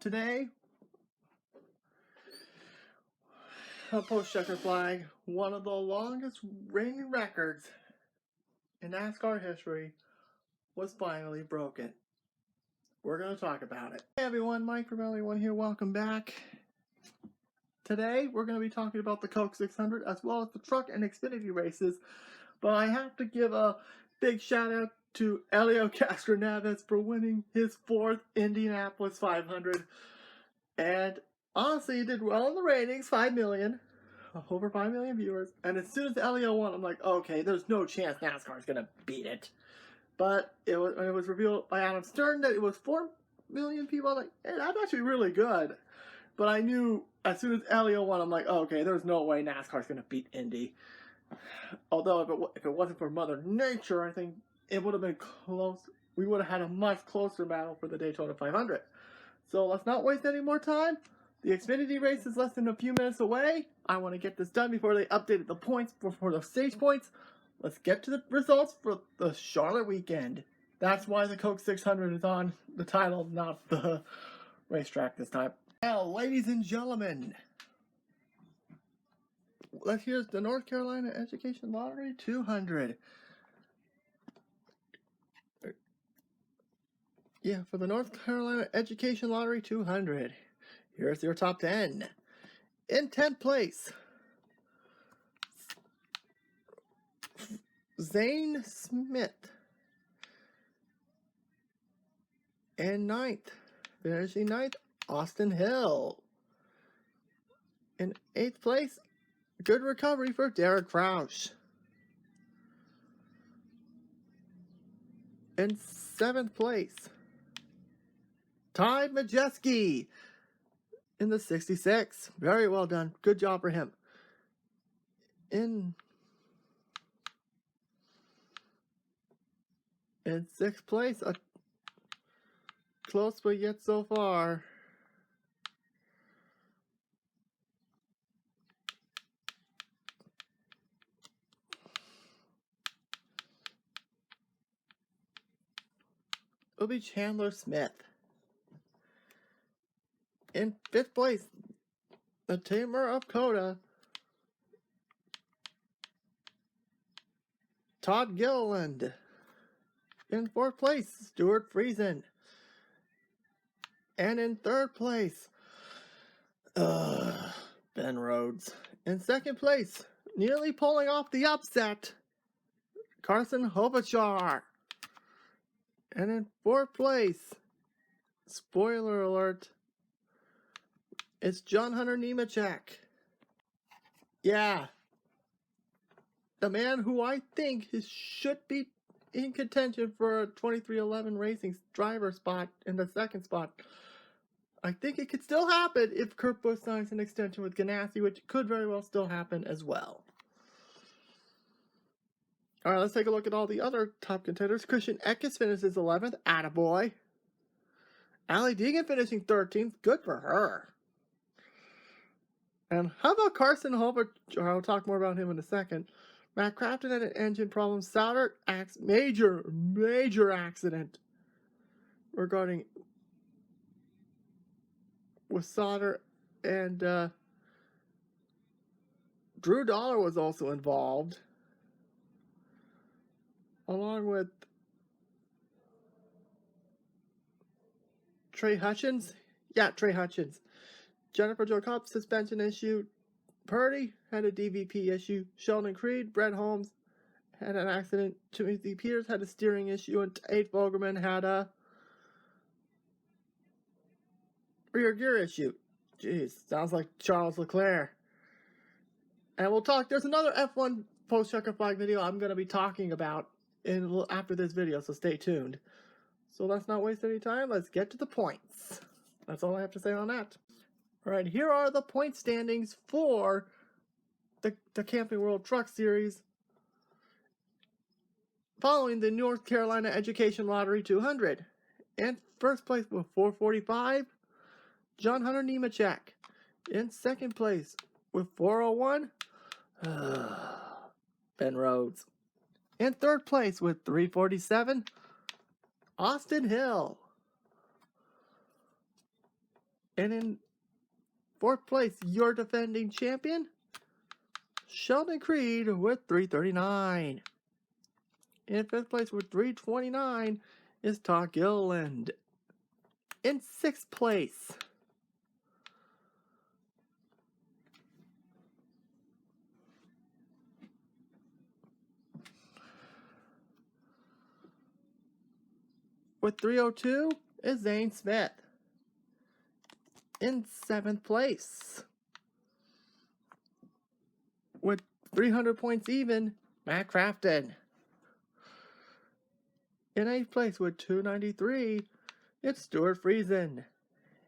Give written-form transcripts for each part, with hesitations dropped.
Today, a post-checker flag, one of the longest reigning records in NASCAR history, was finally broken. We're going to talk about it. Hey everyone, Mike from LA1 here. Welcome back. Today, we're going to be talking about the Coke 600 as well as the truck and Xfinity races. But I have to give a big shout out to Helio Castroneves for winning his 4th Indianapolis 500. And honestly, he did well in the ratings, 5 million. Over 5 million viewers. And as soon as Helio won, I'm like, okay, there's no chance NASCAR is going to beat it. But it was revealed by Adam Stern that it was 4 million people. I'm like, hey, that's actually really good. But I knew as soon as Helio won, I'm like, okay, there's no way NASCAR is going to beat Indy. Although if it wasn't for Mother Nature, I think it would have been close. We would have had a much closer battle for the Daytona 500. So let's not waste any more time. The Xfinity race is less than a few minutes away. I want to get this done before they updated the points for the stage points. Let's get to the results for the Charlotte weekend. That's why the Coke 600 is on the title, not the racetrack this time. Now, ladies and gentlemen, let's hear the North Carolina Education Lottery 200. Yeah, for the North Carolina Education Lottery 200. Here's your top 10. In 10th place, Zane Smith. And 9th, finishing 9th, Austin Hill. In 8th place, good recovery for Derek Crouch. In 7th place, Ty Majeski in the 66. Very well done. Good job for him. In 6th place, a close but yet so far, will be Chandler Smith. In 5th place, the tamer of Coda, Todd Gilliland. In 4th place, Stuart Friesen. And in 3rd place, Ben Rhodes. In 2nd place, nearly pulling off the upset, Carson Hovachar. And in 4th place, spoiler alert, it's John Hunter Nemechek. Yeah, the man who I think should be in contention for a 2311 Racing driver spot in the 2nd spot. I think it could still happen if Kurt Busch signs an extension with Ganassi, which could very well still happen as well. Alright, let's take a look at all the other top contenders. Christian Eckes finishes 11th. Attaboy. Allie Deegan finishing 13th. Good for her. And how about Carson Hobart? I'll talk more about him in a second. Matt Crafton had an engine problem. Sauter, major accident regarding with Sauter, and Drew Dollar was also involved, along with Trey Hutchins. Yeah, Trey Hutchins. Jennifer Jo Cobb, suspension issue. Purdy had a DVP issue. Sheldon Creed, Brett Holmes had an accident. Timothy Peters had a steering issue. And Tate Vogelman had a rear gear issue. Jeez, sounds like Charles Leclerc. And we'll talk. There's another F1 post-checker flag video I'm going to be talking about after this video, so stay tuned. So let's not waste any time. Let's get to the points. That's all I have to say on that. All right, here are the point standings for the Camping World Truck Series following the North Carolina Education Lottery 200. In first place with 445, John Hunter Nemechek. In second place with 401, Ben Rhodes. In third place with 347, Austin Hill. And in 4th place, your defending champion, Sheldon Creed with 339. In 5th place with 329 is Todd Gilliland. In 6th place, with 302 is Zane Smith. In 7th place, with 300 points even, Matt Crafton. In 8th place with 293, it's Stuart Friesen.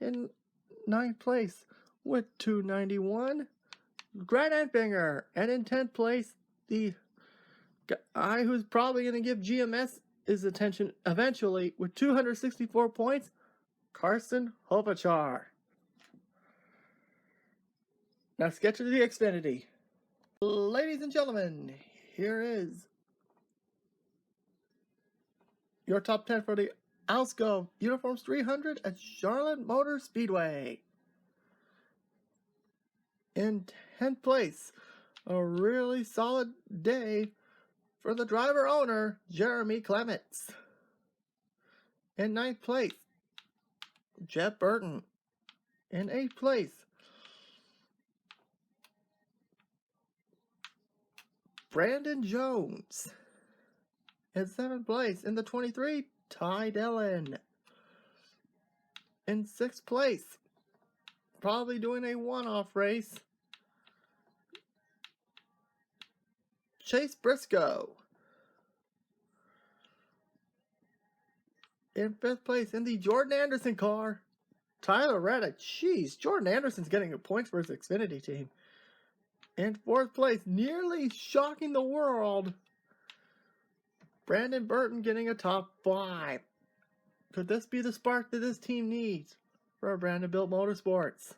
In 9th place with 291, Grant Enfinger. And in 10th place, the guy who's probably going to give GMS his attention eventually with 264 points, Carson Hovachar. Now let's get to the Xfinity. Ladies and gentlemen, here is your top 10 for the Ousco Uniforms 300 at Charlotte Motor Speedway. In 10th place, a really solid day for the driver-owner, Jeremy Clements. In 9th place, Jeff Burton. In 8th place, Brandon Jones. In 7th place, in the 23, Ty Dillon. In 6th place, probably doing a one-off race, Chase Briscoe. In 5th place, in the Jordan Anderson car, Tyler Reddick. Jeez, Jordan Anderson's getting a point for his Xfinity team. In 4th place, nearly shocking the world, Brandon Burton getting a top 5. Could this be the spark that this team needs for Brandon Built Motorsports?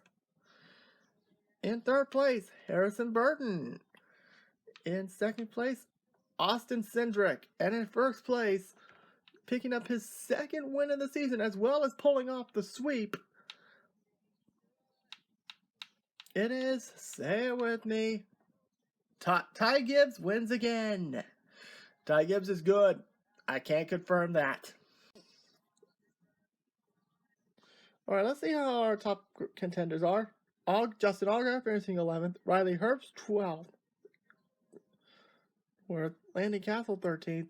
In 3rd place, Harrison Burton. In 2nd place, Austin Cindric. And in 1st place, picking up his 2nd win of the season as well as pulling off the sweep, it is, say it with me, Ty Gibbs wins again. Ty Gibbs is good. I can't confirm that. Alright, let's see how our top contenders are. Justin Allgaier finishing 11th. Riley Herbst 12th. Where Landon Castle 13th.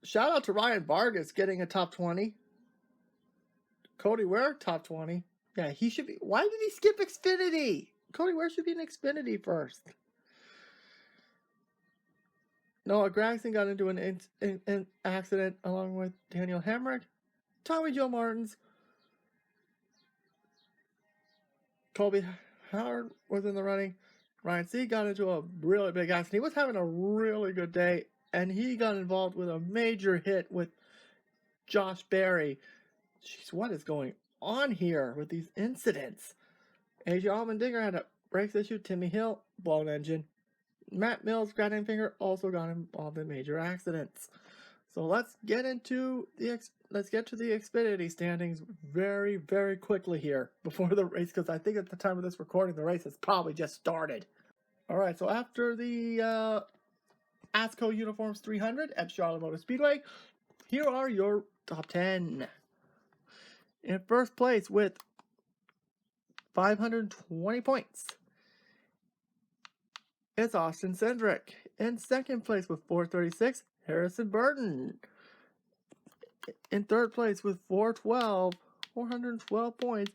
Shout out to Ryan Vargas getting a top 20. Cody Ware top 20. Yeah, he should be. Why did he skip Xfinity? Cody Ware should be in Xfinity first. Noah Gragson got into an accident along with Daniel Hemrick. Tommy Joe Martins. Colby Howard was in the running. Ryan C. got into a really big accident. He was having a really good day, and he got involved with a major hit with Josh Berry. Jeez, what is going on here with these incidents? AJ Allmendinger had a brakes issue. Timmy Hill, blown engine. Matt Mills, Grant Enfinger also got involved in major accidents. So let's get to the Xfinity standings very, very quickly here before the race, because I think at the time of this recording, the race has probably just started. All right, so after the Ousco Uniforms 300 at Charlotte Motor Speedway, here are your top 10. In 1st place with 520 points, it's Austin Cindric. In 2nd place with 436, Harrison Burton. In 3rd place with 412 points,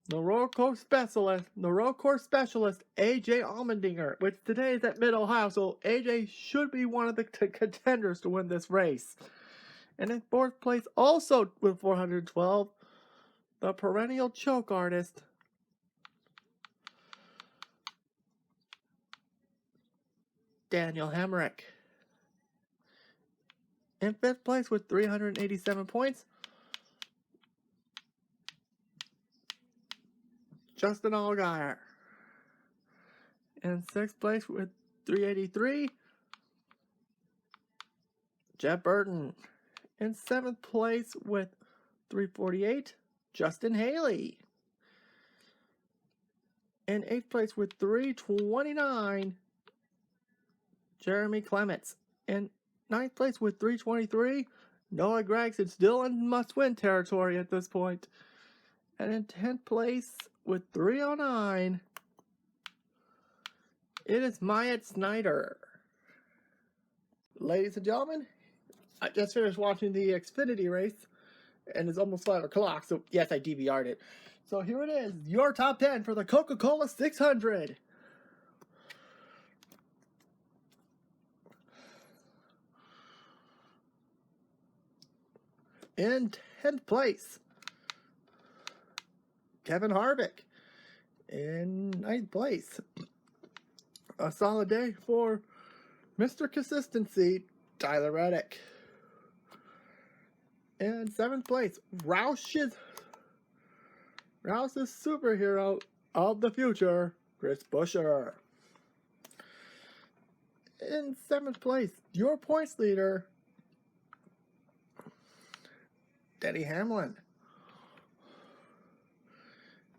the road course specialist, AJ Allmendinger, which today is at Mid-Ohio, so AJ should be one of the contenders to win this race. And in 4th place, also with 412, the perennial choke artist, Daniel Hemrick. In 5th place with 387 points, Justin Allgaier. In 6th place with 383, Jeff Burton. In 7th place with 348, Justin Haley. In 8th place with 329, Jeremy Clements. In 9th place with 323, Noah Gragson, still in must-win territory at this point. And in 10th place with 309, it is Myatt Snyder. Ladies and gentlemen, I just finished watching the Xfinity race, and it's almost 5 o'clock, so yes, I DVR'd it. So here it is, your top 10 for the Coca-Cola 600. In 10th place, Kevin Harvick. In 9th place, a solid day for Mr. Consistency, Tyler Reddick. In 7th place, Roush's superhero of the future, Chris Buescher. In 7th place, your points leader, Denny Hamlin.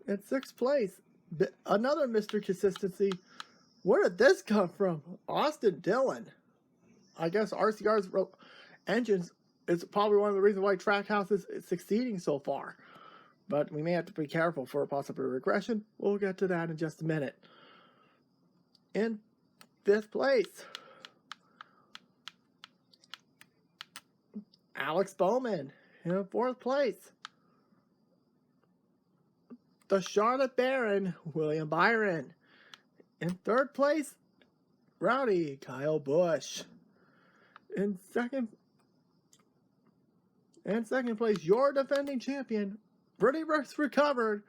In 6th place, another Mr. Consistency. Where did this come from? Austin Dillon. I guess RCR's engines is probably one of the reasons why Trackhouse is succeeding so far. But we may have to be careful for a possible regression. We'll get to that in just a minute. In 5th place, Alex Bowman. In 4th place, the Charlotte Baron, William Byron. In 3rd place, Rowdy Kyle Busch. In second place, your defending champion, pretty much recovered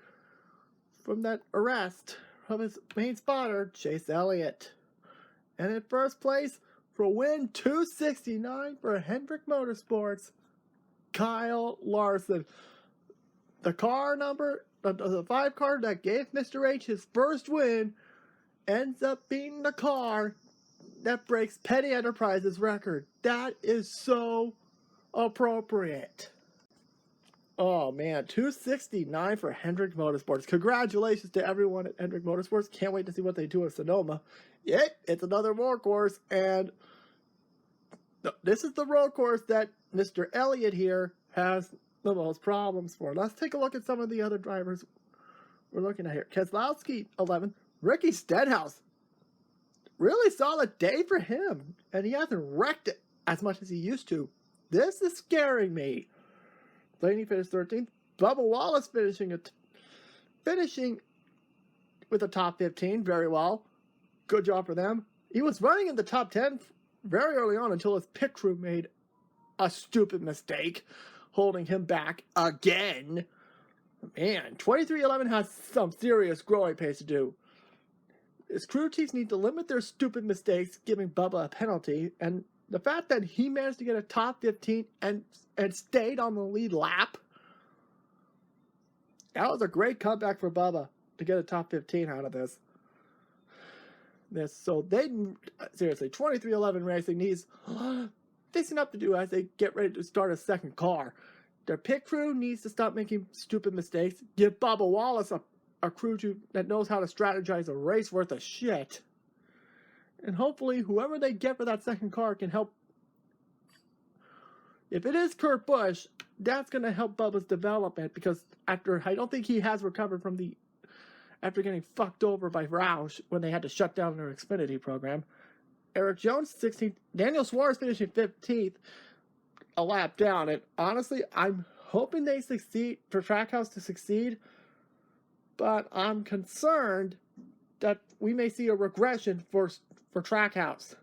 from that arrest from his main spotter, Chase Elliott. And in 1st place, for win 269 for Hendrick Motorsports, Kyle Larson. The car number, the 5 car that gave Mr. H his first win, ends up being the car that breaks Petty Enterprises' record. That is so appropriate. Oh man, 269 for Hendrick Motorsports. Congratulations to everyone at Hendrick Motorsports. Can't wait to see what they do at Sonoma. It's another road course, and this is the road course that Mr. Elliott here has the most problems for. Let's take a look at some of the other drivers we're looking at here. Keselowski, 11. Ricky Stenhouse. Really solid day for him, and he hasn't wrecked it as much as he used to. This is scaring me. Blaney finished 13th. Bubba Wallace finishing with a top 15 very well. Good job for them. He was running in the top 10 very early on until his pit crew made a stupid mistake, holding him back again. Man, 2311 has some serious growing pains to do. His crew chiefs need to limit their stupid mistakes, giving Bubba a penalty, and the fact that he managed to get a top 15 and stayed on the lead lap, that was a great comeback for Bubba to get a top 15 out of this. So they, seriously, 2311 Racing needs fixing up to do as they get ready to start a second car. Their pit crew needs to stop making stupid mistakes, give Bubba Wallace a crew that knows how to strategize a race worth of shit. And hopefully whoever they get for that second car can help. If it is Kurt Busch, that's going to help Bubba's development, because I don't think he has recovered from after getting fucked over by Roush when they had to shut down their Xfinity program. Eric Jones, 16th. Daniel Suarez finishing 15th, a lap down. And honestly, I'm hoping they succeed, for Trackhouse to succeed, but I'm concerned that we may see a regression for Trackhouse.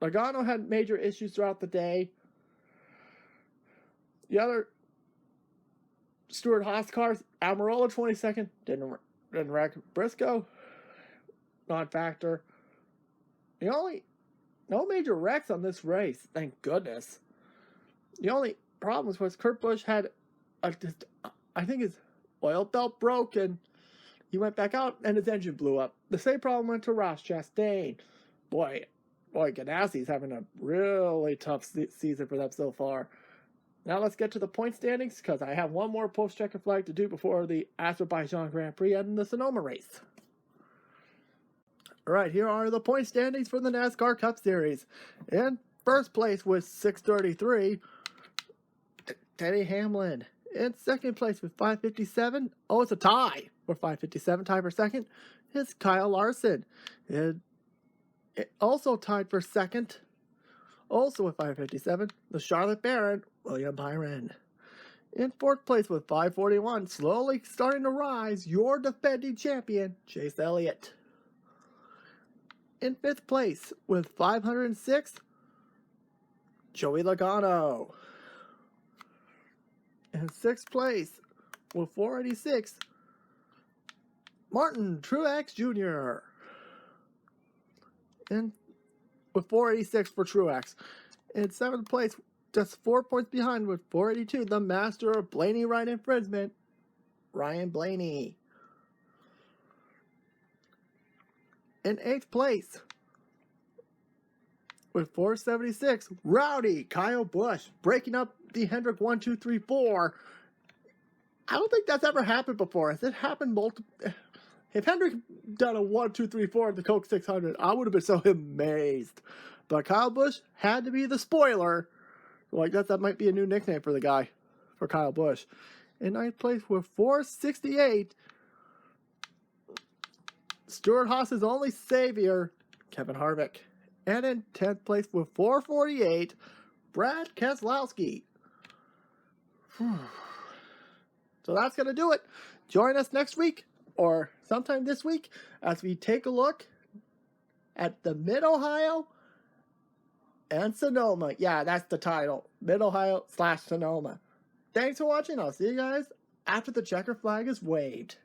Logano had major issues throughout the day. The other Stewart Haas cars, Almirola 22nd, didn't wreck. Briscoe, non-factor. No major wrecks on this race, thank goodness. The only problem was Kurt Busch had I think his oil belt broke and he went back out and his engine blew up. The same problem went to Ross Chastain. Boy, Ganassi's having a really tough season for them so far. Now let's get to the point standings, because I have one more post-checker flag to do before the Azerbaijan Grand Prix and the Sonoma race. Alright, here are the point standings for the NASCAR Cup Series. In first place with 633, Denny Hamlin. In second place with 557, oh, it's a tie for 557, tie for second, is Kyle Larson. And also tied for second, also with 557, the Charlotte Baron, William Byron. In fourth place with 541, slowly starting to rise, your defending champion, Chase Elliott. In fifth place with 506, Joey Logano. In sixth place with 486, Martin Truex Jr. And with 486 for Truex. In seventh place, just 4 points behind with 482, the master of Blaney right infringement, Ryan Blaney. In eighth place, with 476, Rowdy Kyle Busch, breaking up the Hendrick 1, 2, 3, 4. I don't think that's ever happened before. Has it happened multiple? If Hendrick done a 1, 2, 3, 4 at the Coke 600, I would have been so amazed. But Kyle Busch had to be the spoiler. Like that might be a new nickname for the guy, for Kyle Busch. In ninth place with 468, Stuart Haas's only savior, Kevin Harvick. And in 10th place with 448, Brad Keselowski. So that's going to do it. Join us next week or sometime this week as we take a look at the Mid-Ohio and Sonoma. Yeah, that's the title. Mid-Ohio / Sonoma. Thanks for watching. I'll see you guys after the checker flag is waved.